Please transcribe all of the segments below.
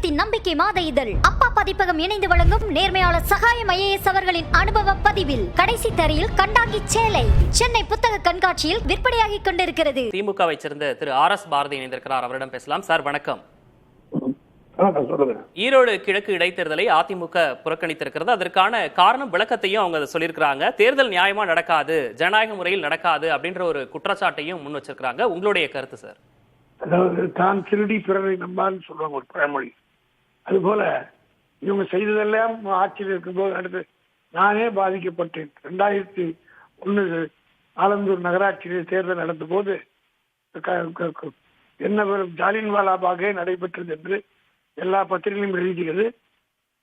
தேசத்தின் நம்பிக்கை மாத இதழ் அப்பா பதிப்பகம் இணைந்து வழங்கும் நேர்மையாளர் சகாயம் IAS அவர்களின் அனுபவ பதிவில் கடைசி தரையில் கண்டாங்கி சேலை சென்னை புத்தக கண்காட்சியில் விற்பனையாகி கொண்டிருக்கிறது. திமுகவை சேர்ந்த திரு RS பாரதி இணைந்திருக்கிறார். அவரிடம் பேசலாம். சார் வணக்கம். ஈரோடு கிழக்கு இடைத்தேர்தலை அதிமுக புறக்கணித்திருக்கிறது. அதற்கான காரணம் விளக்கத்தையும் அவங்க சொல்லியிருக்கிறாங்க. தேர்தல் நியாயமா நடக்காது, ஜனநாயக முறையில் நடக்காது அப்படின்ற ஒரு குற்றச்சாட்டையும் முன் வச்சிருக்காங்க. உங்களுடைய கருத்து சார்? அதாவது தான் திருடி பிறரை நம்பான்னு சொல்லுவாங்க ஒரு பழமொழி. அதுபோல இவங்க செய்ததெல்லாம் ஆட்சியில் இருக்கும்போது அடுத்து நானே பாதிக்கப்பட்டேன். 2001 ஆலந்தூர் நகராட்சியில் தேர்தல் நடந்த போது என்ன ஜாலியன்வாலா பாகே நடைபெற்றது என்று எல்லா பத்திரிகைகளும் எழுதியது.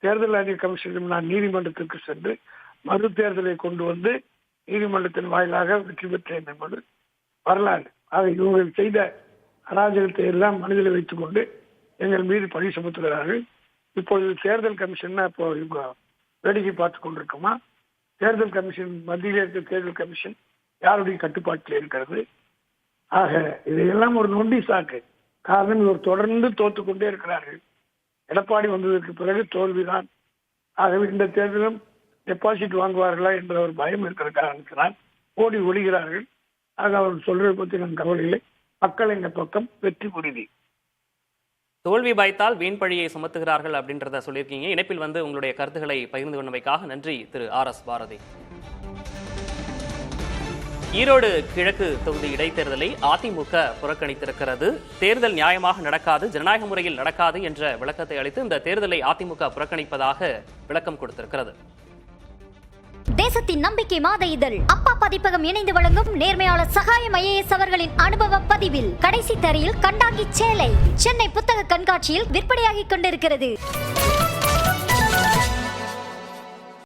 தேர்தல் ஆணைய கமிஷனிடம் நான் நீதிமன்றத்திற்கு சென்று மறு தேர்தலை கொண்டு வந்து நீதிமன்றத்தின் வாயிலாக வெற்றி பெற்றேன் என்பது வரலாறு. ஆக இவங்க செய்த அராஜகத்தை எல்லாம் மனதில் வைத்துக் கொண்டு எங்கள் மீது பழி சுமத்துகிறார்கள். இப்பொழுது தேர்தல் கமிஷன் இப்போ இவங்க வேடிக்கை பார்த்துக் கொண்டிருக்கோமா? தேர்தல் கமிஷன், மத்தியில் இருக்கிற தேர்தல் கமிஷன் யாருடைய கட்டுப்பாட்டில் இருக்கிறது? ஆக இதையெல்லாம் ஒரு நொண்டி சாக்கு. காரணம் இவர் தொடர்ந்து தோத்து கொண்டே இருக்கிறார்கள். எடப்பாடி வந்ததற்கு பிறகு தோல்விதான். ஆகவே இந்த தேர்தலும் டெபாசிட் வாங்குவார்களா என்ற ஒரு பயம் இருக்கிற காரணத்தினால் ஓடி ஒழிகிறார்கள். ஆக அவர் சொல்றதை பற்றி நான் கவலை இல்லை. மக்கள் எங்க பக்கம், வெற்றி உறுதி. தோல்வி பயத்தால் வீண் பழியை சுமத்துகிறார்கள் அப்படின்றத சொல்லியிருக்கீங்க. இணைப்பில் வந்து உங்களுடைய கருத்துக்களை பகிர்ந்து கொண்டமைக்காக நன்றி திரு RS பாரதி. ஈரோடு கிழக்கு தொகுதி இடைத்தேர்தலை அதிமுக புறக்கணித்திருக்கிறது. தேர்தல் நியாயமாக நடக்காது, ஜனநாயக முறையில் நடக்காது என்ற விளக்கத்தை அளித்து இந்த தேர்தலை அதிமுக புறக்கணிப்பதாக விளக்கம் கொடுத்திருக்கிறது. தேசத்தின் நம்பிக்கை மாத இதழ் அப்பா பதிப்பகம் இணைந்து வழங்கும் நேர்மையாளர் சகாயம் IAS அவர்களின் அனுபவ பதிவில் கடைசி தரையில் கண்டாங்கி சேலை சென்னை புத்தக கண்காட்சியில் விற்பனையாகி கொண்டிருக்கிறது.